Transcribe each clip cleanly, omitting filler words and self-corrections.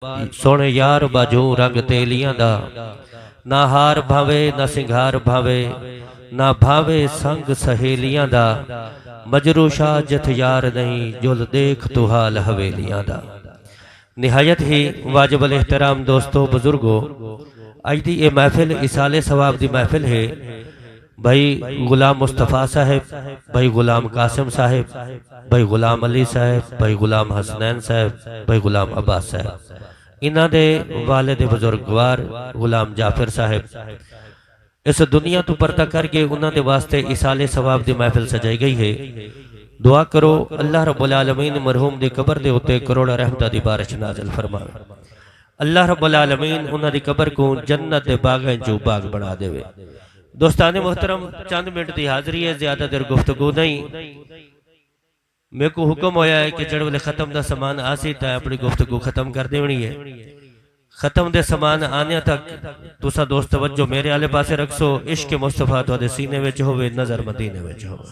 सुन यार बाजू रंग तेलियां दा, ना हार भावे ना सिंगार भावे, ना भावे संग सहेलियां दा। मजरू शाह जथ यार नहीं, जुल देख तू हाल हवेलियां दा। निहायत ही वाजिब अल एहतराम दोस्तों बुजुर्गो, अज की यह महफिल इसाले सवाब की महफिल है। भाई गुलाम मुस्तफ़ा साहब, भाई गुलाम कासिम साहब, भाई गुलाम अली साहब, भाई गुलाम हसनैन साहब, भाई गुलाम अब्बास साहब, इन्हों के वालिद बुजुर्गवार गुलाम जाफर साहब इस दुनिया तो परदा करके उन्होंने वास्ते इसाले सवाब की महफिल सजाई गई है। दुआ करो अल्लाह रब्बुल आलमीन मरहूम की कबर के उत्ते करोड़ा रहमतां दी बारिश नाज़िल फरमावे। अल्लाह रब्बुल आलमीन उन्होंने कबर को जन्नत के बागां चों बाग बना देवे। दोस्ताने मोहतरम, चंद मिनट की हाज़री है, ज्यादा देर गुफ्तगू नहीं। मेरे को हुक्म होया है कि जड़ वेले खत्म का समान आसी तो अपनी गुफ्तगू खत्म कर देनी है। खत्म दे समान आने तक तुसा दोस्त तवज्जो मेरे आले पासे रखसो। इश्क मुस्तफा तुहाडे सीने विच होवे, नजर मदीने विच होवे।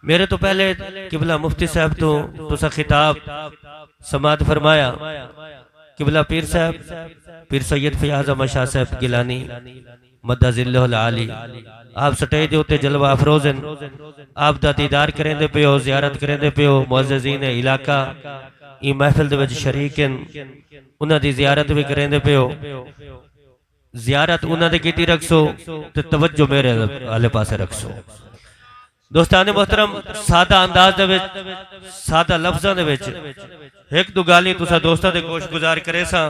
मेरे तो पहले किबला मुफ्ती साहब तो तुसा खिताब समात फरमाया। किबला पीर साहब, पीर सैयद फयाज अहमद शाह साहब गिलानी मद्दाजिल्लुल आली, आप स्टेज के उत्ते जलवा अफरोजन, आप दा दीदार करेंदे पे हो, जियारत करेंदे पे हो। मुअज़्ज़िज़ीन इलाका ई महफिल दे विच शरीक हैं, उन्हां दी जियारत भी करेंदे पे हो। जियारत उन्हां दी कीती रखसो ते तवज्जो मेरे आले पासे रखसो। दोस्ताने मोहतरम, सादा अंदाज दे विच, सादा लफ्ज़ां दे विच एक दो गाली तुसा दोस्तां दे गोश गुजार करे सा।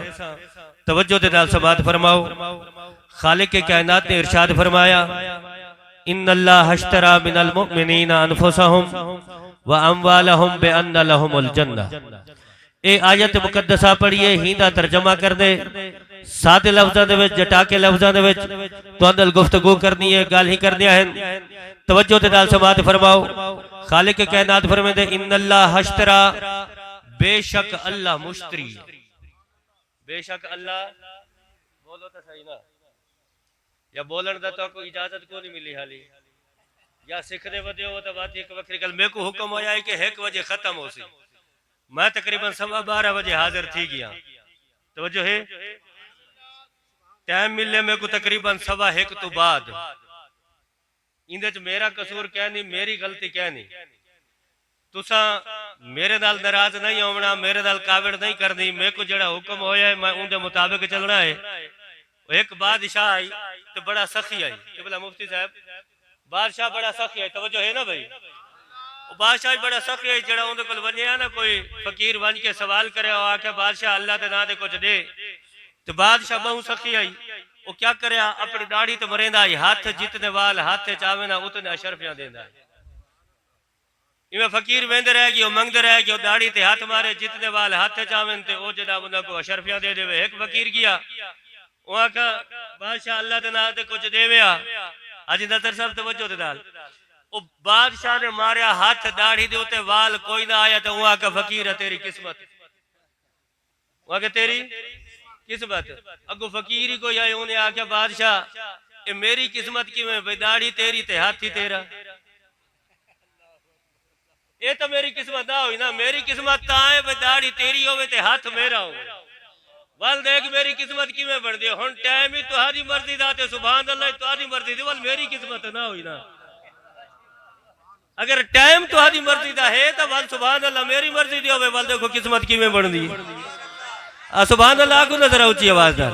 तवज्जो दे नाल समात फरमाओ। खालिक के कायनात ने इरशाद फरमाया, इन्नल्लाह अश्तरा मिनल मुमिनीना अनफुसहुम व अमवालहुम बिअन्न लहुमुल जन्नह। ये आयत मुकद्दसा पढ़िए, हिंदा तर्जमा कर दे। सादे लफ्ज़ां दे विच, जटाके लफ्ज़ां दे विच तुहाडे नाल गुफ्तगू करनी है, गल ही करनी है। तवज्जो दे नाल समात फरमाओ। खालिक के कायनात फरमाते, इन्नल्लाह अश्तरा, बेशक अल्लाह मुश्तरी, बेशक अल्लाह, बोलो तो सही ना, या बोलन दा तो कोई इजाजत को नहीं मिली हाली, या सीखने वदे हो तो बात एक वक्री गल। मेरे को हुक्म होया है कि 1 बजे खत्म हो सी, मैं तकरीबन 12:15 बजे हाजिर थी गया। तवज्जो है, टाइम मिले मेरे को तकरीबन 1:15 तो बाद। इंदे च मेरा कसूर क्या नहीं, मेरी गलती क्या नहीं। तुसा मेरे नाल नाराज नहीं होना, मेरे नाल कावड़ नहीं करनी। मेरे को जड़ा हुक्म होया है मैं उनके मुताबिक चलना है। एक बादशाह आई तो बड़ा सखी आई, किबला मुफ्ती साहब, बादशाह बड़ा सखी आई। तवज्जो है ना भाई, बादशाह बड़ा सखी है। जड़ा उनके कोल वने ना कोई फकीर बन के सवाल करे, आखे बादशाह अल्लाह के नाम दे कुछ दे, तो बादशाह बहु सखी आई। वो क्या करे, अपनी दाढ़ी तो मरेंदा है, हाथ जितने वाल हाथ चावे ना उतने अशरफियां देंदा है। इवें फकीर वेंदे रह गयो, मंगदे रह गयो, दाढ़ी ते हाथ मारे, जितने वाल हाथ चावे ते ओ जनाब उन्हां को अशरफियां दे देवे। एक फकीर गया, वो आखा बादशाह अल्लाह के नाम दे कुछ देवे। अज नजर साहब तवज्जो दे नाल, ओ बादशाह ने मारिया हाथ दाढ़ी दे उते, वाल कोई ना आया। तो वो आखा फकीर है तेरी किस्मत, वो आखा तेरी किस्मत। अगो फकीर ही कोई आए, उन्हें आख्या बादशाह ये मेरी किस्मत किवें भाई, दाढ़ी तेरी ते हाथ ही तेरा। ये तो मेरी किस्मत ना हुई ना, मेरी किस्मत ता है भाई दाढ़ी तेरी होवे ते हाथ मेरा हो। वल देख मेरी किस्मत किवें बन दी, हुण टाइम ही तुहाडी मर्जी दा ते सुभान अल्लाह तुहाडी मर्जी दी, वल मेरी किस्मत ना हुई ना। अगर टाइम तुहाडी मर्जी दा है तो वल सुभान अल्लाह मेरी मर्जी दी होवे, वल देखो किस्मत किवें बन दी। सुभान अल्लाह को नजर ऊंची आवाज दा।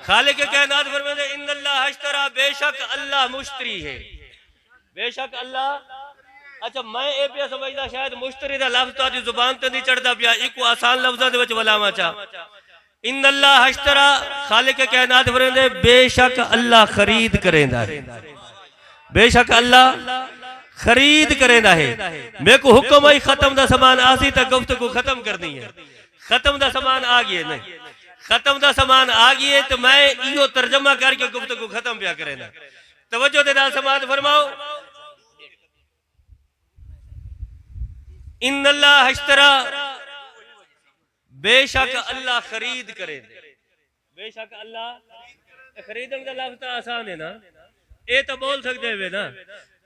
खालिक के कायनात फरमाते, इन्नल्लाह अश्तरा, बेशक अल्लाह मुश्तरी है, बेशक अल्लाह। अच्छा मैं ये पे समझदा शायद मुश्तरी दा लफ्ज तुहाडी जुबान ते नहीं चढ़दा पिया, इको आसान लफ्जां दे विच वलावा चा। इन्नल्लाह अश्तरा, खालिक के कायनात फरमाते बेशक अल्लाह खरीद करेंदा है, बेशक अल्लाह खरीद करेंदा है। मेरे को हुक्म है खत्म दा समान आसी तक गुफ्तगू खत्म करनी है। खत्म दा समान आ गए नहीं, खत्म दा समान आ गए तो मैं इहो तर्जमा करके गुफ्तगू खत्म पिया करेना। तवज्जो दे नाल समात फरमाओ। इन्नल्लाह अश्तरा, बेशक अल्लाह खरीद करे, बेशक अल्लाह। खरीदने का लफ्ज तो आसान है ना, ये तो बोल सकते हैं ना।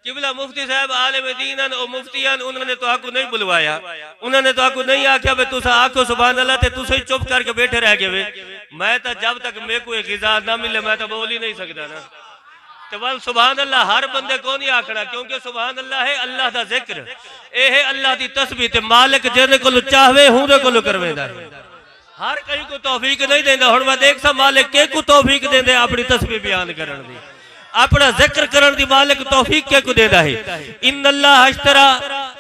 किबला मुफ्ती साहब आलिम दीन और मुफ्तियान उन्होंने तो आपको नहीं बुलवाया, उन्होंने तो आपको नहीं आख्या भाई तुसा आखो सुभान अल्लाह ते तुसे ही चुप करके बैठे रह गए। मैं तो जब तक मेरे को एक गिजा ना मिले मैं तो बोल ही नहीं सकता ना। तो बल सुभान अल्लाह हर बंदे को नहीं आखना, क्योंकि सुभान अल्लाह है अल्लाह दा जिक्र, ए है अल्लाह दी तस्बीह ते मालिक जेदे कोल चाहवे हुंदे कोल करवेंदा है। हर कहीं को तौफीक नहीं देंदा। हुण मैं देख सा मालिक के को तौफीक देंदे अपनी तस्बीह बयान करन दी, अपना जिक्र करन दी मालिक तौफीक के को देंदा है। इन्नल्लाह अश्तरा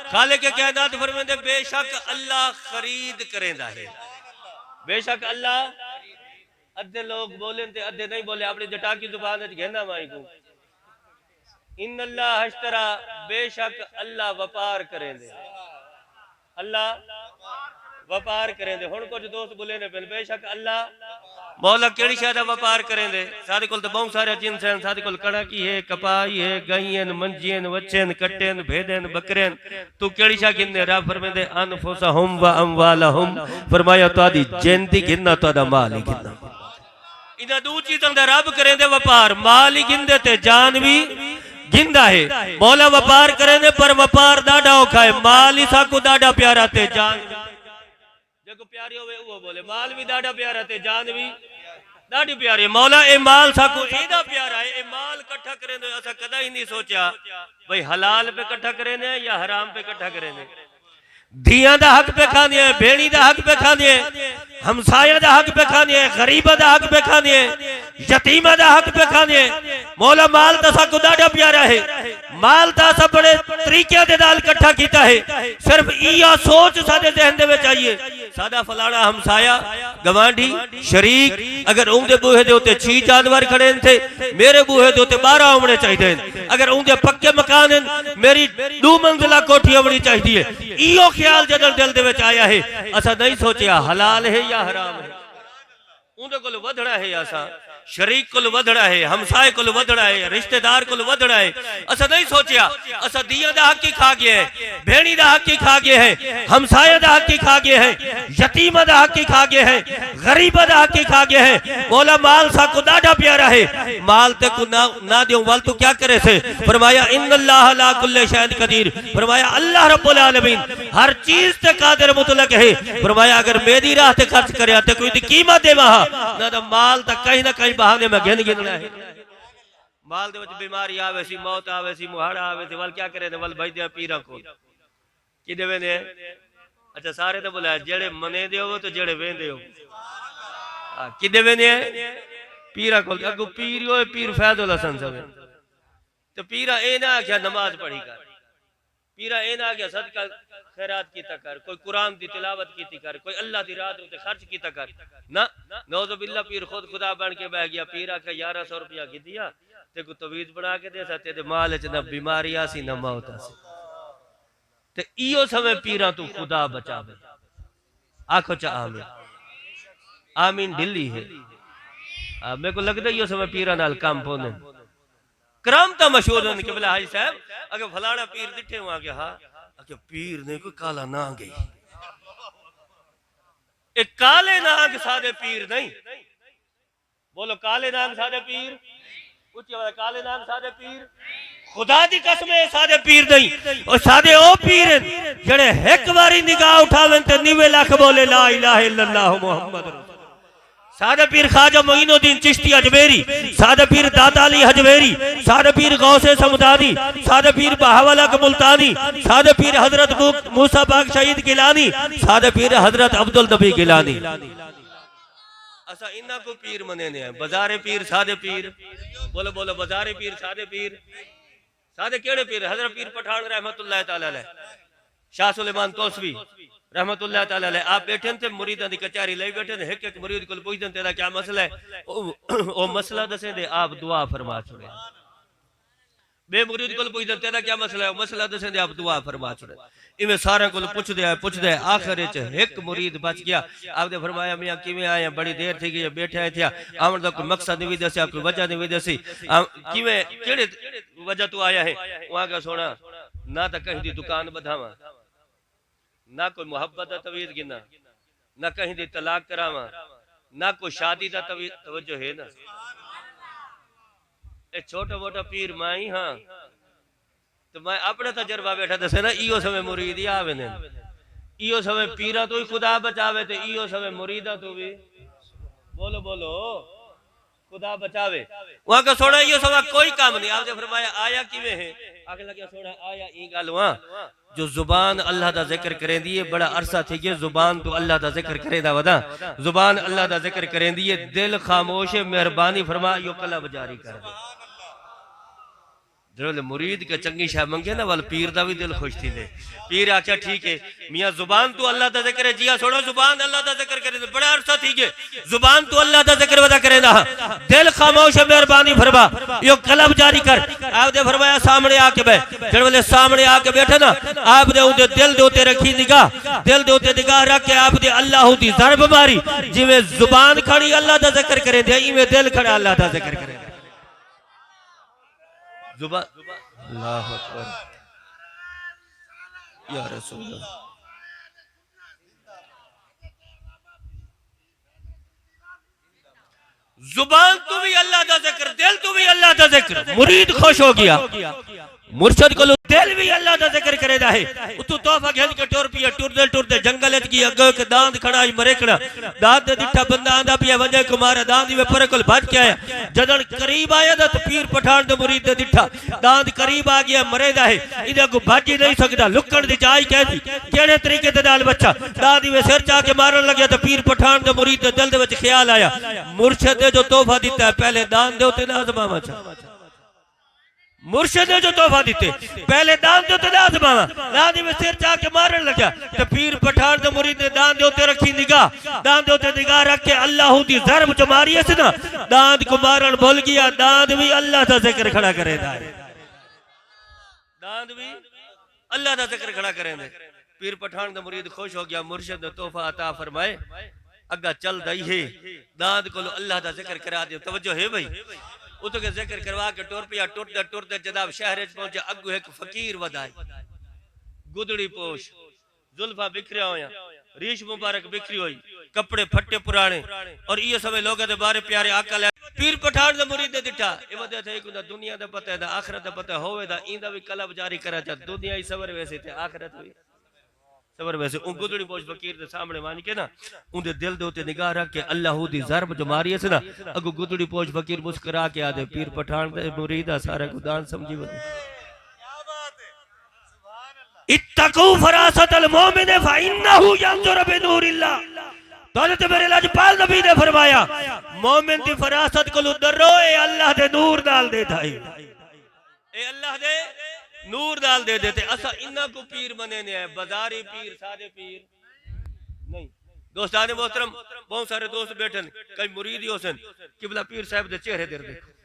खालिक के कायनात फरमांदे बेशक अल्लाह खरीद करेंदा है। बेशक अल्लाह अद्धे लोग बोले थे अद्धे नहीं बोले, अपनी जटा की जुबान कहना माई को इन्नल्लाह अश्तरा बेशक अल्लाह व्यापार करेंदे, अल्लाह व्यापार करेंदे। हुण कुछ दोस्त बोले ने बेशक अल्लाह मौला केड़ी शय दा व्यापार करेंदे। साडे कोल तो बहुत सारे जिन्स हैं, साडे कोल कणकी है, कपाई है, गायन, मंजियन, वच्छन, कट्टन, भेदन, बकरन। तू केड़ी शय गिनदे? रब फरमांदे अनफुसहुम व अमवालहुम, फरमाया तुहाडी जिन दी गिनना तुहाडा माल ही गिनना। इन्हां दो चीज़ां दा रब करेंदे व्यापार, माल ही गिनदे ते जान भी गिनदा है। मौला व्यापार करेंदे पर व्यापार डाढा औखा है। माल ही साकू डाढा प्यारा ते जान जो प्यारी होवे वो बोले माल भी डाढा प्यारा ते जान भी डाढी प्यारी। मौला ए माल साकू एदा प्यारा है। ए माल इकट्ठा करेंदे असा कदा ही नहीं सोचा भाई हलाल पे इकट्ठा करेंदे या हराम पे इकट्ठा करेंदे। धियां दा हक पे खाने, भेड़ी दा हक पे खाने, हमसाया दा हक पे खाने, गरीबा दा हक पे खाने, यतीमा दा हक पे खाने। मौला माल तो साकू डाढा प्यारा है। माल तो असा बड़े तरीके दे नाल इकट्ठा कीता है। सिर्फ इया सोच साडे ज़हन दे विच आईए साडा फलाना हमसाया गवांढी शरीक अगर उनके बूहे दे उत्ते 6 जानवर खड़े थे, मेरे बूहे दे उत्ते 12 होने चाहिए। अगर उनके पक्के मकान हैं, मेरी 2 मंजिला कोठी होनी चाहिए। इयो ख्याल जदों दिल दे विच आया है, असा नहीं सोचा हलाल है या हराम है। उनके कोल वधड़ा है, असा शरीक कोल वधड़ा है, हमसाए कोल वधड़ा है, रिश्तेदार कोल वधड़ा है। असा नहीं सोचा असा दिया दा हक ही खा गए है, भेड़ी दा हक ही खा गए है, हमसाया दा हक ही खा गए है, यतीमा दा हक ही खा गए है, गरीबा दा हक ही खा गए है। मौला माल साकू डाढा प्यारा है। माल ते को ना दियो वाल तू क्या करे से? फरमाया इन्नल्लाह ला कुल्ले शैइन कदीर, फरमाया अल्लाह रब्बुल आलमीन हर चीज ते कादिर मुतलक है। फरमाया अगर मेरी राह ते खर्च करया ते कोई दी कीमत देवा ना तो माल तो कहीं ना कहीं बहाने में गिन गिनना है। माल दे विच बीमारी आवे सी, मौत आवे सी, मुहाड़ा आवे सी, वल क्या करे वल भाई दे पीरा को की देवे ने। अच्छा सारे तो बुलाया जेड़े मने दे हो तो जेड़े वेंदे हो की देवे ने पीरा को। अगो पीर हो पीर फैजुल हसन सब तो पीरा ए ना आख्या नमाज पढ़ी कर, पीरा ए ना आख्या सदका खैरात कीता कर, कोई कुरान दी तिलावत कीती कर, कोई अल्लाह दी रात उते खर्च कीता कर ना। नौज़ बिल्ला पीर खुद खुदा बन के बह गया। पीर आखे 1100 रुपया की दिया ते को तवीज बना के दे सकते ते माल च ना बीमारी आसी ना मौत आसी। ते इयो समय पीरा तू खुदा बचावे। आखो चा आमीन, आमीन ढिल्ली है। मेरे को लगदा इयो समय पीरा नाल काम पोने करामता मशहूर ने कि बोला हाजी साहब अगर फलाना पीर दिठे हुआ के हां कि पीर ने कोई काला नाग गई। एक काले नाग सादे पीर नहीं, बोलो काले नाग सादे पीर, ऊंची आवाज काले नाग सादे पीर खुदा दी कसम है सादे पीर नहीं। और सादे ओ पीर जड़े एक बारी निगाह उठावन ते 90 लाख बोले ला इलाहा इल्लल्लाह मुहम्मद रसूल। सादे पीर ख्वाजा मोइनुद्दीन चिश्ती अजमेरी, सादे पीर दाता अली हजवेरी, सादे पीर गौसे समुदानी, सादे पीर बहावला मुल्तानी, सादे पीर हजरत मूसा पाक शहीद गिलानी, सादे पीर हजरत अब्दुल नबी गिलानी। असा इन्ना को पीर मने ने बाजारे पीर सादे पीर, बोलो बोलो बाजारे पीर सादे पीर। सादे केड़े पीर? हजरत पीर पठान रहमतुल्लाह तआला अलैह, शाह सुलेमान तौसवी रहमतुल्लाह तआला अलैह। आप बैठे थे मुरीदां दी कचहरी लई बैठे थे, एक एक मुरीद कोल पुछदे तेरा क्या मसला है, ओ मसला दसे दे आप दुआ फरमा छोड़े। बे मुरीद कोल पुछदे तेरा क्या मसला है, ओ मसला दसे दे आप दुआ फरमा छोड़े। इवें सारे कोल पुछदे आखिर च एक मुरीद बच गया। आपने फरमाया मियां किवें आए, बड़ी देर थी गई बैठे थे, आवन दा कोई मकसद नहीं दस्या, कोई वजह नहीं दसी, किवें केड़े वजह तू आया है? वहां का सोना ना तो कहीं दी दुकान बधावा, ना कोई मोहब्बत का तवीज गिना, ना कहीं दी तलाक करावा, ना कोई शादी का तवज्जो है ना। ए छोटा मोटा पीर माई हाँ तो मैं अपना तजर्बा बैठा दसे ना इो समय मुरीद आवे ने इो समय पीरा तो ही खुदा बचावे ते इो समय मुरीदा तो भी बोलो बोलो खुदा बचावे वहां का सोना इो समय कोई काम नहीं आपने फरमाया आया किवें है आगे लगे सोना आया ई गल वहां जो जुबान अल्लाह दा जिक्र करेंदी है बड़ा अरसा थी गया जुबान तो अल्लाह दा जिक्र करेंदा वदा जुबान अल्लाह दा जिक्र करेंदी है दिल खामोश है मेहरबानी फरमा यो कलब जारी कर दे जो मुरीद के चंगी शाह मंगे ना वाल पीर दा भी दिल खुश थी दे पीर आख्या ठीक है मियां जुबान तो अल्लाह दा जिक्र है जिया छोड़ो जुबान अल्लाह दा जिक्र करे बड़ा अरसा थी गए जुबान तो अल्लाह दा जिक्र वदा करेंदा दिल खामोश है मेहरबानी फरमा यो कलब जारी कर आपने फरमाया सामने आके बैठ जब वाले सामने आके बैठे ना आपने उदे दिल दे उते रखी निगाह दिल दे उते निगाह रख के आपने अल्लाह दी ज़रब मारी जिवें जुबान खड़ी अल्लाह दा जिक्र करे दे इवें दिल खड़ा अल्लाह दा जिक्र करे जुबान अल्लाहु अकबर या रसूल अल्लाह जुबान तो भी अल्लाह दा जिक्र दिल तो भी अल्लाह दा जिक्र मुरीद खुश हो गया मुर्शद को दिल भी अल्लाह दा जिक्र करेदा है उतु तोहफा घेन के टुर पिया टुरदे जंगल की अगे एक दांत खड़ा मरेकड़ा दांत दे दिठा बंदा आंदा पिया वजे कुमार दांत में पर कोल भज के आया जदन करीब आया तो पीर पठान दे मुरीद दे दिठा दांत करीब आ गया मरेदा है इदे को भज ही नहीं सकदा लुकण दी जाई कहती केड़े तरीके दे नाल बच्चा दांत में सिर चा के मारन लगे तो पीर पठान दे मुरीद दे दिल दे विच ख्याल आया मुर्शद ने जो तोहफा दिता है पहले दान दे उते ना आजमावा मुर्शिद ने जो तोहफा दिते पहले दान दे उते ना आजमावा दान में सिर चा के मारन लगा तो पीर पठान दे मुरीद ने दान दे उते रखी निगाह दान दे उते निगाह रख के अल्लाह दी ज़रब जो मारी है ना दांत को मारन भूल गया दांत भी अल्लाह दा जिक्र खड़ा करेदा है दांत भी अल्लाह दा जिक्र खड़ा करेंदे पीर पठान दे मुरीद खुश हो गया मुर्शिद ने तोहफा अता फरमाए अगा चल दई है दांत को अल्लाह दा जिक्र करा दे तवज्जो है भाई उतो के जिक्र करवा के टुर पिया टुरदे जनाब शहर च पहुंचे अगू एक फकीर वदाई गुदड़ी पोश जुल्फा बिखरिया होया रीश मुबारक बिखरी हुई कपड़े फट्टे पुराने और ये समय लोगों दे बारे प्यारे आका ले पीर पठान दे मुरीद दे दिठा ए वदे थे को दुनिया दा पता है दा आखिरत दा पता होवे दा इंदा भी कलब जारी करा चा दुनिया ही सबर वैसे थे आखिरत हुई सबर वैसे उन गुदड़ी पोश फकीर दे सामने मान के ना उनके दिल दे उते निगाह रख के अल्लाह दी ज़रब जो मारी है ना अगो गुदड़ी पोश फकीर मुस्कुरा के आदे पीर पठान दे मुरीद सारे को दान समझी वदे क्या बात है सुभान अल्लाह इत्तकू फरासतल मोमिन फइन्नहु यंजुर बिनूरिल्लाह तो हज़रत मेरे लाजपाल नबी ने फरमाया मोमिन दी फरासत को डरो ए अल्लाह दे नूर नाल दे थाई ए अल्लाह दे नूर डाल दे देते असा इन्ना को पीर बने ने है बाजारी पीर सादे पीर नहीं दोस्ताने मोहतरम बहुत सारे दोस्त बैठे कई मुरीद ही होसन किबला पीर साहब दे चेहरे दे देखो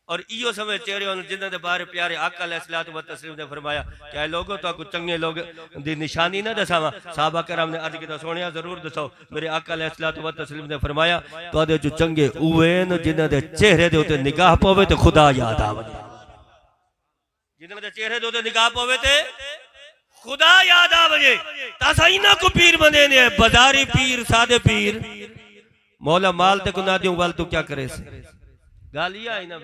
और इयो समय चेहरे उन जिन्हां दे बारे प्यारे आका अलैहिस्सलातु व तस्लीम ने फरमाया क्या लोगो तो कुछ चंगे लोग दी निशानी ना दसावा साहबा करम ने अर्ज कीता सोनिया जरूर दसो मेरे आका अलैहिस्सलातु व तस्लीम ने फरमाया तो दे जो चंगे उवे न जिन्हां दे चेहरे दे उते निगाह पवे तो खुदा याद आवे जिन्हां दे चेहरे दे उते निगाह पवे ते खुदा याद आवे तासा इना को पीर बने ने बाजारी पीर सादे पीर मौला माल ते गुना दियो वाल तू क्या करे से गालिया है ना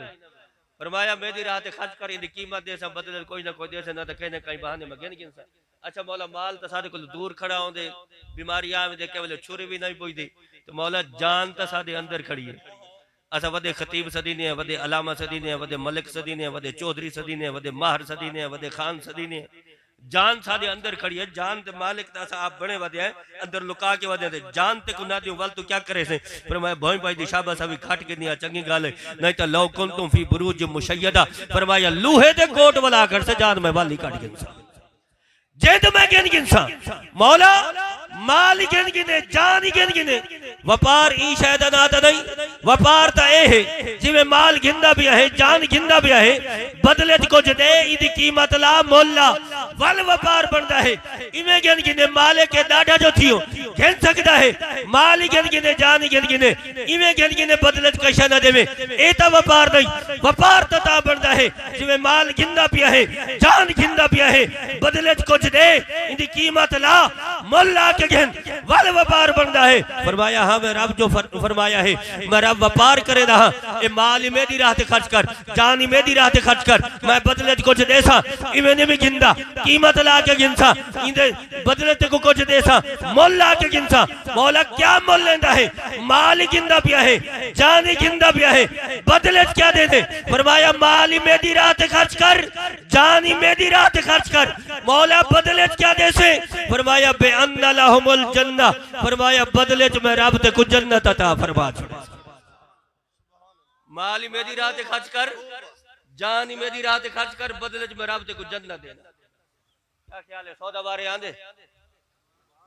फरमाया मेरी रात खर्च कर इंदी कीमत दे सा बदले कोई ना कोई दे से ना तो कहने कहीं बहाने में गिन गिनसा अच्छा मौला माल तो सादे को दूर खड़ा होंदे बीमारी आवे दे केवल छुरी भी नहीं पुजदी तो मौला जान तो सादे अंदर खड़ी है असा वदे खतीब सदी ने वदे अलामा सदी ने वदे मलिक सदी ने वदे चौधरी सदी ने वदे माहर सदी ने वदे खान सदी ने जान सादे अंदर खड़ी है जान ते मालिक दा सा आप बने वदे अंदर लुका के वदे जान ते को ना दियो वल तू क्या करे से पर मैं भोई भाई दी शाबाश अभी खाट के दिया चंगी गाल नहीं तो लौ कुंतुम फी बुरूज मुशय्यदा फरमाया लूहे दे कोट वाला कर से जान में वाली काट गिनसा जेद में गिन गिनसा मौला माल गिन गिने जान गिन गिने व्यापार ई शायद नाता नहीं व्यापार ता ए है जिਵੇਂ माल गिंदा भी है जान गिंदा भी है बदले कुछ दे इदी कीमत ला मोला वल व्यापार बनता है इवें गिन गिने माले के डाडा जो थियो गिन सकता है माल गिन गिने जान गिन गिने इवें गिन गिने बदले कशा ना देवे ए ता व्यापार नहीं व्यापार ता बनता है जिਵੇਂ माल गिंदा पिया है जान गिंदा पिया है बदले कुछ दे इदी कीमत ला मोला के गिन वल व्यापार बनता है फरमाया हाँ मैं रब जो फरमाया है मैं रब व्यापार करे रहा ए माल मेरी राह ते खर्च कर जान मेरी राह ते खर्च कर मैं बदले कुछ देसा इवें भी गिनदा कीमत ला के गिनसा इंदे बदले ते को कुछ देसा मोल ला के गिनसा मौला क्या मोल लेंदा है माल गिनदा पिया है जान गिनदा पिया है बदले क्या दे दे फरमाया माल मेरी राह ते खर्च कर जान मेरी राह ते खर्च कर मौला बदले क्या दे से फरमाया बेअन्ना लहुमुल जन्नह फरमाया बदले मैं रब ते कुछ जन्नत अता फरमा छोड़े माल मेरी राह ते खर्च कर जान मेरी राह ते खर्च कर बदले में रब ते कुछ जन्नत देना क्या ख्याल है सौदा बारे आंदे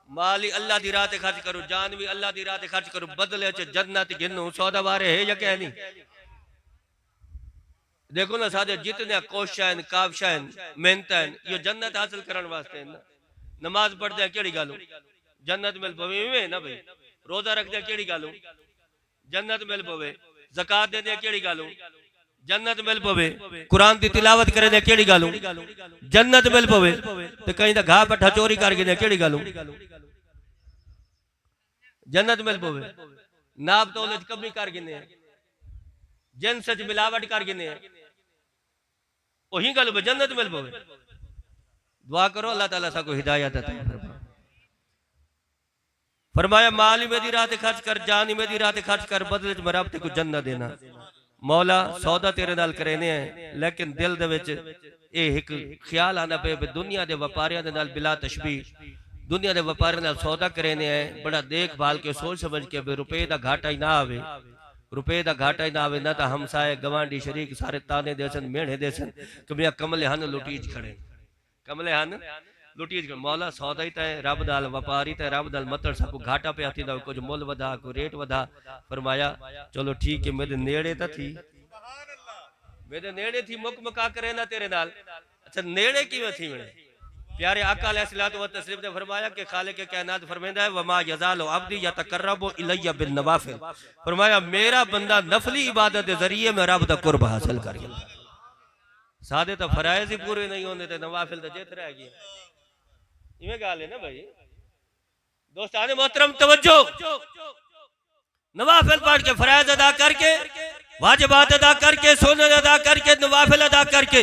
माल ही अल्लाह दी राह ते खर्च करो जान भी अल्लाह दी राह ते खर्च करो बदले च जन्नत गिनू सौदा बारे है या क्या नहीं देखो ना सादे जितने कोशिश काविश मेहनत ये जन्नत हासिल करने वास्ते ना नमाज पढ़ते हैं केड़ी गालू जन्नत मिल पवे ना भाई रोजा रखते केड़ी गालू जन्नत मिल पवे ज़कात देते केड़ी गालू जन्नत मिल पवे कुरान की तिलावत करे केड़ी गालू जन्नत मिल पवे तो कहीं तो घा पट्ठा चोरी कर गिने केड़ी गालू जन्नत मिल पवे नाप तोले कमी कर गिने जिनस च मिलावट कर गिने वही गल जन्नत मिल पवे दुआ करो अल्लाह ताला सा को हिदायत अता फरमाए फरमाया माल ही मेरी राह ते खर्च कर जान ही मेरी राह ते खर्च कर बदले च रब ते को जन्नत देना मौला सौदा तेरे नाल करेने है लेकिन दिल दे विच ए एक ख्याल आंदा पे दुनिया दे व्यापारियां दे नाल बिला तशबीह दुनिया दे व्यापारियां नाल सौदा करेने है बड़ा देखभाल के सोच समझ के रुपए दा घाटा ही ना आवे रुपए दा घाटा ही ना आवे ना ता हमसाए गवांडी शरीक सारे ताने देसन मेढ़े देसन कमिया कमले हन लुटीज खड़े कमले हन लुटीज मौला सौदा ही तय रब दाल व्यापारी तय रब दाल मतलब सबको घाटा पे आती कुछ मुल वधा कोई रेट वधा फरमाया चलो ठीक है मेरे नेड़े तो थी मेरे नेड़े थी मुक मुका करे ना तेरे नाल अच्छा नेड़े किवें थी मेरे प्यारे आका अलैहिस्सलातु व तस्लीम ने फरमाया कि खालिक के कायनात फरमांदा है वमा यजालु अब्दी यतकर्रबु इलैया बिन नवाफिल फरमाया मेरा बंदा नफली इबादत के जरिए में रब दा कुर्ब हासिल कर गया सादे तो फराइज ही पूरे नहीं होंदे ते नवाफिल तो जेत रह गया इवें गाल है ना भाई दोस्ताने मोहतरम तवज्जो नवाफिल पढ़ के फराइज अदा करके वाजिबात अदा करके सुन्नत अदा करके नवाफिल अदा करके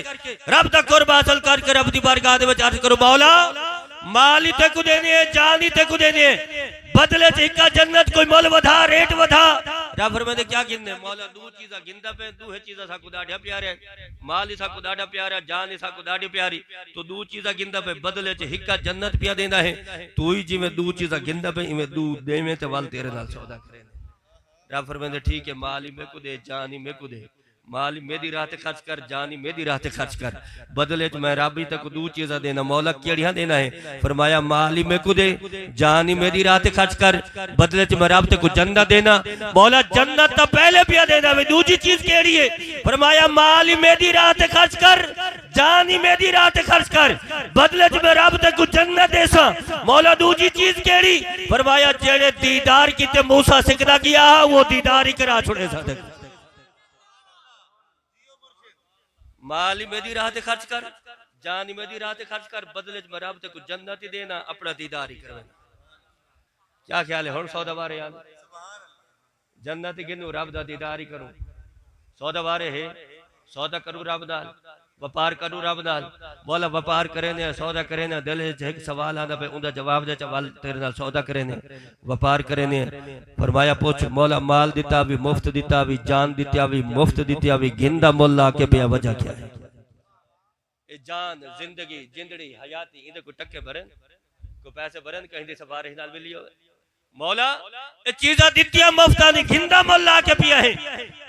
रब दा कुर्ब हासिल करके रब दी बारगाह दे विच अर्ज करो मौला माल ही ते को देने है जान ही ते को देने है बदले च इक्का जन्नत कोई मोल वधा रेट वधा रब फरमांदे क्या गिनने मौला दो चीज़ा गिनदा पे दो चीज़ा साकू दाढ़ा प्यारे माल ही साकू दाढ़ा प्यारा जान ही साकू दाढ़ी प्यारी तो दो चीज़ा गिनदा पे बदले च हिक्का जन्नत पिया देंदा है तू ही जिवें दो चीज़ा गिनदा पे इवें दो देवें ते वाल तेरे नाल सौदा करे रब फरमांदे ठीक है माल ही मेरे को दे जान ही मेरे को दे माल मेरी राह ते खर्च कर जान ही मेरी राह ते खर्च कर बदले च मैं रब ही तक दो चीज़ा देना मौला केड़ियां देना है फरमाया माल ही मेरे को दे जान ही मेरी राह ते खर्च कर बदले च मैं रब ते को जन्नत देना मौला जन्नत तो पहले पिया देना वे दूसरी चीज केड़ी है फरमाया माल ही मेरी राह ते खर्च कर जान ही मेरी राह ते खर्च कर बदले च मैं रब ते को जन्नत देसा मौला दूसरी चीज केड़ी फरमाया जेड़े दीदार कीते मूसा सिकदा किया वो दीदार ही करा छोड़े साडे माल ही मेरी राह ते खर्च कर जान ही मेरी राह ते खर्च कर बदले च मैं रब ते कुछ जन्नत ही देना अपना दीदार ही करना क्या ख्याल है हुण सौदा बारे यार जन्नत ही गिनू रब दा दीदार ही करूं सौदा बारे है सौदा करूं रब नाल व्यापार करूं रब नाल मौला व्यापार करे ने सौदा करे ने दिल च एक सवाल आंदा पे उनदा जवाब दे चवाल तेरे नाल सौदा करे ने व्यापार करे ने फरमाया पूछ मौला माल दिता भी मुफ्त दिता भी जान दिता भी मुफ्त दिता भी गिनदा मुल्ला के पे वजह क्या है ए जान जिंदगी जिंदड़ी हयाती इदे को टक्के भरन को पैसे भरन कहीं दे सवारे नाल मिली हो मौला ये चीज़ा दित्तियां मुफ्ता नहीं गिंदा मुल्ला के पिया है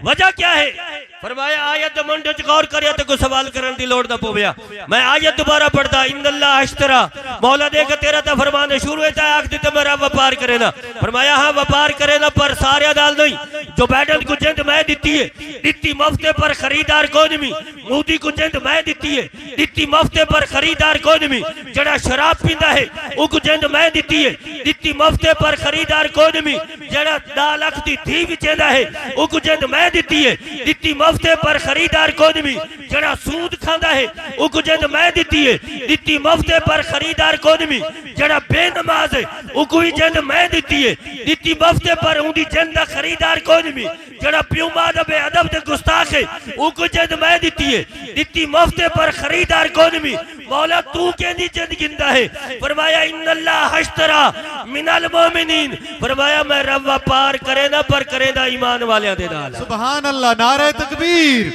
वजह क्या है फरमाया आयत मुंडे च गौर करिया तो कोई सवाल करने की लोड़ ना पवेया मैं आयत दोबारा पढ़दा इन्नल्लाह अश्तरा मौला देख तेरा तो फरमान शुरू है आख दी तो मेरा व्यापार करे ना फरमाया हां व्यापार करे ना पर सारे नाल नहीं जो बाइडन को जिंद मैं दिती है, दिती मुफ्ते पर खरीदार कोई नहीं। मोदी को जिंद मैं दिती है, दिती मुफ्ते पर खरीदार कोई नहीं। जड़ा शराब पींदा है उनको जिंद मैं दिती है, दिती मुफ्ते पर खरीदार कोई नहीं। जड़ा 10 लाख दी धी विचेंदा है उनको जिंद मैं दिती है, दिती मुफ्ते पर खरीदार कोई नहीं। जड़ा सूद खांदा है उनको जिंद मैं दिती है, दिती मुफ्ते पर खरीदार कोई नहीं। जड़ा बेनमाज है उनको ही जिंद मैं दिती है, दिती मुफ्ते पर उनकी जिंद दा खरीदार कोई नहीं। जड़ा प्यू माद बेअदब ते गुस्ताख है उनको जिंद मैं दिती है, दिती मुफ्ते पर खरीदार कोई नहीं। मौला तू कहनी जिंद गिंदा है। फरमाया इन्नल्लाह हश्तरा मिनल मोमिनीन, फरमाया मैं रब व्यापार करे ना पर करेंदा ईमान वालियां दे नाल। सुभान अल्लाह। नारे तकबीर,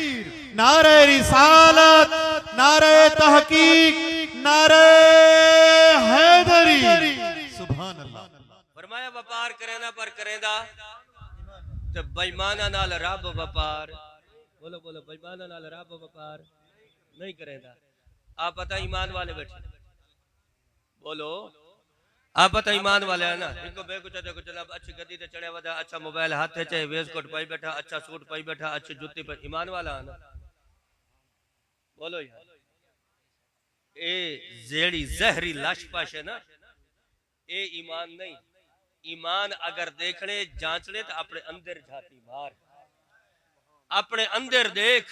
नारे रिसालत, नारे तहकीक, नारे हैदरी। सुभान अल्लाह। फरमाया व्यापार करे ना पर करेंदा ते बेईमाना नाल रब व्यापार। बोलो बोलो, बेईमाना नाल रब व्यापार नहीं करेंदा। आप पता ईमान वाले बैठे, बोलो आप पता ईमान वाले है ना। इनको बेकुचा देखो जनाब, अच्छी गद्दी ते चढ़े वदा, अच्छा मोबाइल हाथ च है, वेस्टकोट पाई बैठा, अच्छा सूट पाई बैठा, अच्छी जूती पर, ईमान वाला है ना। बोलो यार, ए जेड़ी जहरी लाश पाश है ना, ए ईमान नहीं। ईमान अगर देखने जांचने तो अपने अंदर झाती मार, अपने अंदर देख।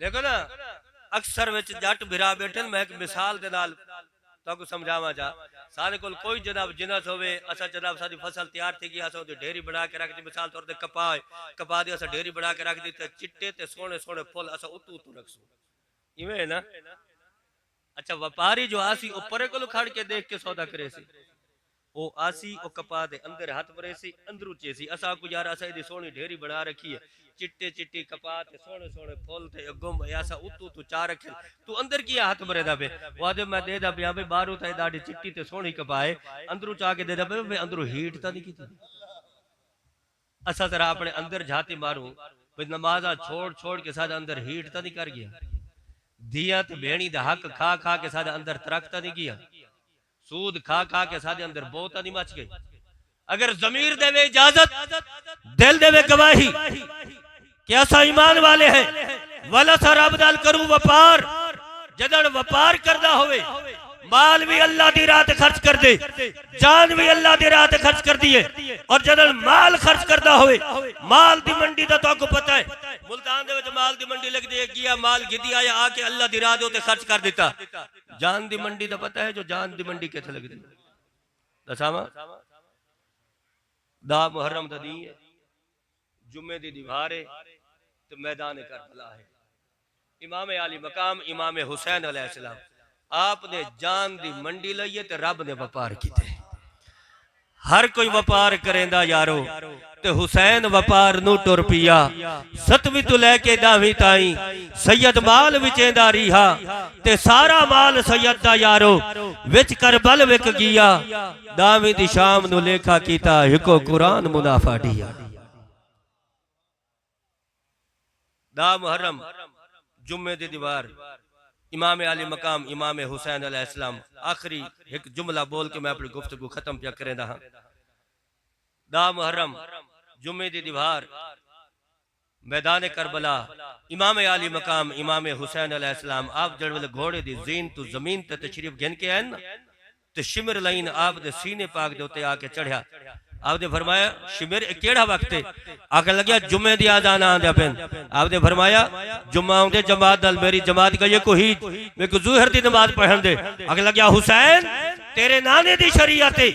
देखो ना अक्सर विच जट बिरा बैठे। मैं एक मिसाल दे नाल ताको समझावा जा। सारे कोल कोई जनाब जिनस होवे, असा जनाब साडी फसल तैयार थी गई, असा ओदी ढेरी बना के रख दी। मिसाल तौर ते कपा दी, असा ढेरी बना के रख दी ते चिट्टे ते सोने सोने फुल असा उतू उतू रखसू, इवें है ना। अच्छा व्यापारी जो आसी ओ परे कोल खड़ के देख के सौदा करे सी, ओ आसी ओ कपा दे अंदर हाथ भरे सी, अंदरू चेसी। असा को यार असा दी सोनी ढेरी बना रखी है, चिट्टे चिट्टी कपा ते सोने सोने फूल ते गुम ऐसा उतू तू चा रखे, तू अंदर की हाथ भरे दा पे। वादे मैं दे दा पे भाई बाहरों ते दाड़ी चिट्टी ते सोनी कपाए, अंदरू चा के दे दा पे, अंदरू हीट ता नहीं कीती। असा जरा अपने अंदर जाते मारू भाई, नमाजा छोड़ छोड़ के सादा अंदर हीट ता नहीं कर गया। दिया ते भेणी दा हक खा खा के सादा अंदर तरकता नहीं किया, सूद खा खा के सादे अंदर बहुत नहीं मच गई। अगर जमीर देवे इजाजत, दिल देवे गवाही कि ऐसा ईमान वाले हैं। वाला सा रब नाल करूं व्यापार, जदन व्यापार करदा होवे, माल भी अल्लाह दी राह ते खर्च कर दे, जान भी अल्लाह दी राह ते खर्च कर दिए। और जदन माल खर्च करदा होवे, माल दी मंडी दा तो पता है, मुल्तान दे विच माल दी मंडी लगदी है, गया माल गिदी आया आके अल्लाह दी राह दे उते खर्च कर दिता। जान दी मंडी दा पता है, जो जान दी मंडी किथे लगदी दसावा। दा मुहर्रम दा दी है, जुम्मे दी दीवार है तो मैदान करबला है। इमाम आली मकाम इमाम हुसैन अलैहिस्सलाम आपने जान दी मंडी लईए ते रब ने व्यापार कीते। हर कोई व्यापार करेंदा यारो, ते हुसैन व्यापार नू टुर पिया। 7वीं तो लैके 10वीं ताई सैयद माल विचेंदा रिहा, ते सारा माल सैयद दा यारो विच करबल विक गया। 10वीं दी शाम नू लेखा कीता, हिको कुरान मुनाफा दिया। दा मुहर्रम जुम्मे दी दीवार, इमाम आली मकाम इमाम हुसैन अलैहिस्सलाम। आखिरी एक जुमला बोल के मैं अपनी गुफ्तगू खत्म पिया करें दा। दा मुहर्रम जुम्मे दी दीवार, मैदान करबला, इमाम आली मकाम इमाम हुसैन अलैहिस्सलाम। आप जड़ वेले घोड़े दी जीन तू जमीन ते तशरीफ गिन के आए ना, ते शिमर लाइन आप दे सीने पाक दे उत्ते आके चढ़िया। आपने फरमाया शिमर केड़ा वक्त है? आके लग्या जुम्मे दी आजान आंदे पेन। आपने फरमाया जुम्मा आंदे जमात दल, मेरी जमात का ये कोई मेरे को ज़ुहर दी नमाज पढ़न दे। आके लग्या हुसैन तेरे नाने दी शरीयत है,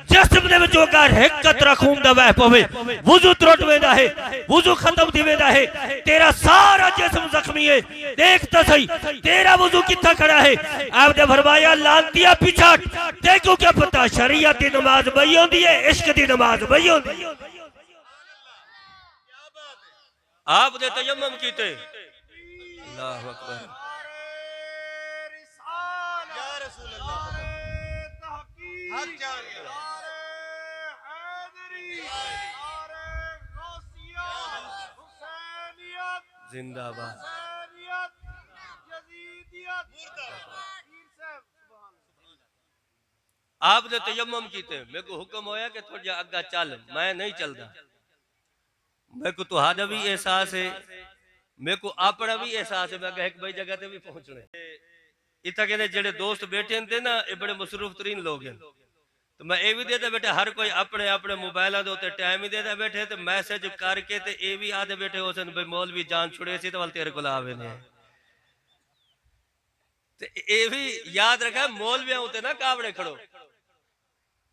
जिस्म दे विच होगा एक कतरा खून दा वह पवे, वुजू त्रुट वेंदा है, वुजू खत्म थी वेंदा है, तेरा सारा जिस्म जख्मी है। देख तो सही तेरा वुजू कितना खड़ा है। आपने फरमाया लांतिया पिछाट, देखो क्या पता शरीयत दी नमाज बई होंदी है, इश्क दी नमाज बई होंदी है। आपने तयम्मुम कीते, अल्लाहु अकबर। जिंदाबाद। आपने तयम्मुम कीते, मेरे को हुक्म होया कि थोड़ा अग्गा चल, मैं नहीं चलता। मेरे को तुहाड़ा भी एहसास है, मेरे को अपना भी एहसास है। मैं एक बड़ी जगह ते भी पहुंचने इतना कहते जेडे दोस्त बैठे थे ना, ये बड़े मसरूफ तरीन लोग हैं। तो मैं ये भी देता बैठे, हर कोई अपने अपने मोबाइलों के उत्ते टाइम ही देता बैठे, तो मैसेज करके ते ये भी आदे बैठे हो सन भाई मौलवी जान छुड़े सी तो वाल तेरे को आवे ने। ते ये भी याद रखा, मौलवियां उत्ते ना कावड़े खड़ो,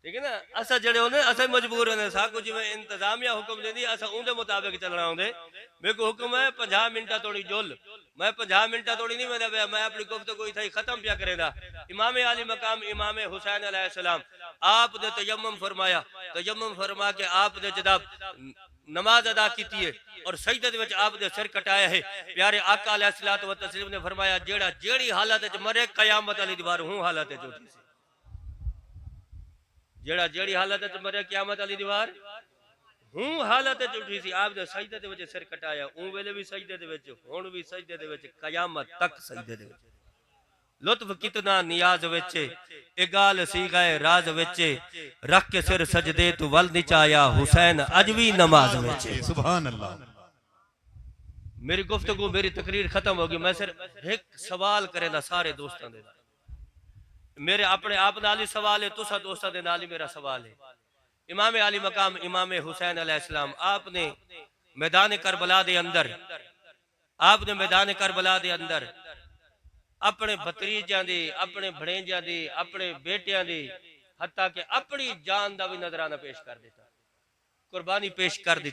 ठीक है ना। असा जड़े होने असा मजबूर होने, साकू जिवें इंतजामिया हुक्म देंदी असा उनके मुताबिक चलना होंदे। मेरे को हुक्म है 50 मिनटा तोड़ी जुल, मैं 50 मिनटा तोड़ी नहीं मैं अपनी गुफ्तगू इथाई खत्म पिया करेंदा। इमाम आली मकाम इमाम हुसैन अलैहिस्सलाम आपने तयम्मुम फरमाया, तयम्मुम फरमा के आपने जनाब नमाज अदा की है और सजदे दे विच आपने सिर कटाया है। प्यारे आका अलैहिस्सलातु व तस्लीम ने फरमाया जेड़ा जेड़ी हालत विच मरे कयामत वाली दीवार हूं हालत विच उठी सी। जेड़ा जेड़ी हालत विच मरे कयामत वाली दीवार हूं हालत विच उठी सी। आपने सजदे दे विच सिर कटाया, ऊं वेले भी सजदे दे विच, हुण भी सजदे दे विच, कयामत तक सजदे दे विच। लुत्फ कितना नियाज विच, ए गाल सी गए राज विच, रख के सिर सजदे तू वल निचाया हुसैन अज भी नमाज विच। सुभान अल्लाह। मेरी गुफ्तगू मेरी तकरीर खत्म होगी। मैं सिर्फ एक सवाल करेंदा सारे दोस्तों दे, मेरे अपने आप नाल ही सवाल है, तुसा दोस्तों दे नाल ही मेरा सवाल है। इमाम आली मकाम इमाम हुसैन अलैहिस्सलाम आपने मैदान करबला दे अंदर, आपने मैदान करबला दे अंदर अपने भतीजा दी, अपने भणेजा दी, अपने बेटियां दी, हत्ता के अपनी जान का भी नजराना पेश कर दिता, कुर्बानी पेश कर दी।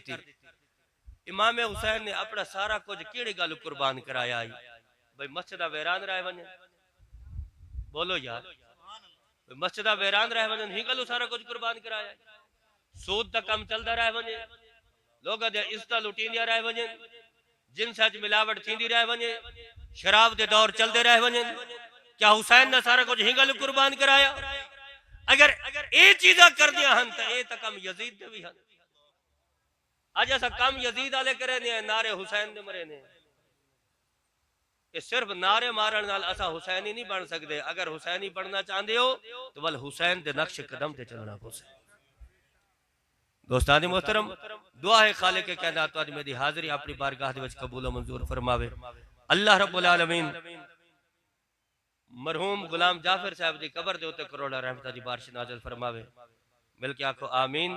इमाम हुसैन ने अपना सारा कुछ किहड़ी गल कुर्बान कराया आई? भाई मस्जिद वैरान रह वजन, बोलो यार, मस्जिद वैरान रह वजन ही गल सारा कुछ कुर्बान कराया। सूद का कम चलता रह वजे, लोगों दे इज्जत लुटींदियां रह वजन, जिनसा च मिलावट थींदी रह वजे, शराब के दौर चलते रह वजन। क्या हुसैन ने सारा कुछ ही गल कुर्बान कराया? अगर ये चीजा कर दिया हन तो ये कम यजीद दे भी हन। अज असा कम यजीद वाले करे ने, नारे हुसैन दे मरे ने। ये सिर्फ नारे मारन नाल असा हुसैनी नहीं बन सकते। अगर हुसैनी बनना चाहते हो तो वल हुसैन दे नक्श कदम ते चलना पोसे। दोस्तानी मोहतरम, दुआ है खालिक के कायनात आज मेरी हाजिरी अपनी बारगाह दे विच कबूल और मंजूर फरमावे। अल्लाह रब्बुल आलमीन मरहूम गुलाम जाफर साहब दी कब्र दे उत्ते करोड़ा रहमत दी बारिश नाज़िल फरमावे। मिल के आखो आमीन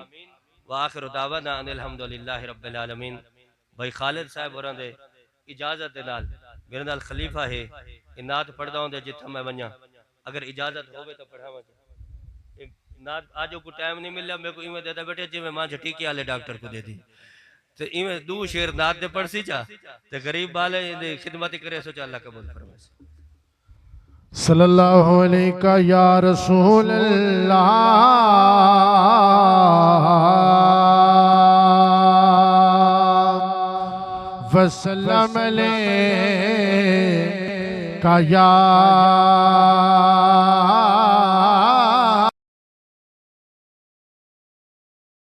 व आखिर दावाना अनिल हम्दुलिल्लाहि रब्बिल आलमीन। भाई खालिद साहब होरां दे इजाजत दे नाल मेरे नाल खलीफा है नात पढ़दा होंदे जिथे मैं वन्या, अगर इजाजत होवे तो पढ़ावा। नात आज को टाइम नहीं मिला, मेरे को इवें देता बेटे जिवें मां टीके वाले डॉक्टर को दे दी, तो इवें दू शेर नात दे पढ़ सी चा ते गरीब वाले दी खिदमत करे सो अल्लाह कबूल फरमाए। सल्लल्लाहु अलैका या रसूल अल्लाह वसल्लम अलैका या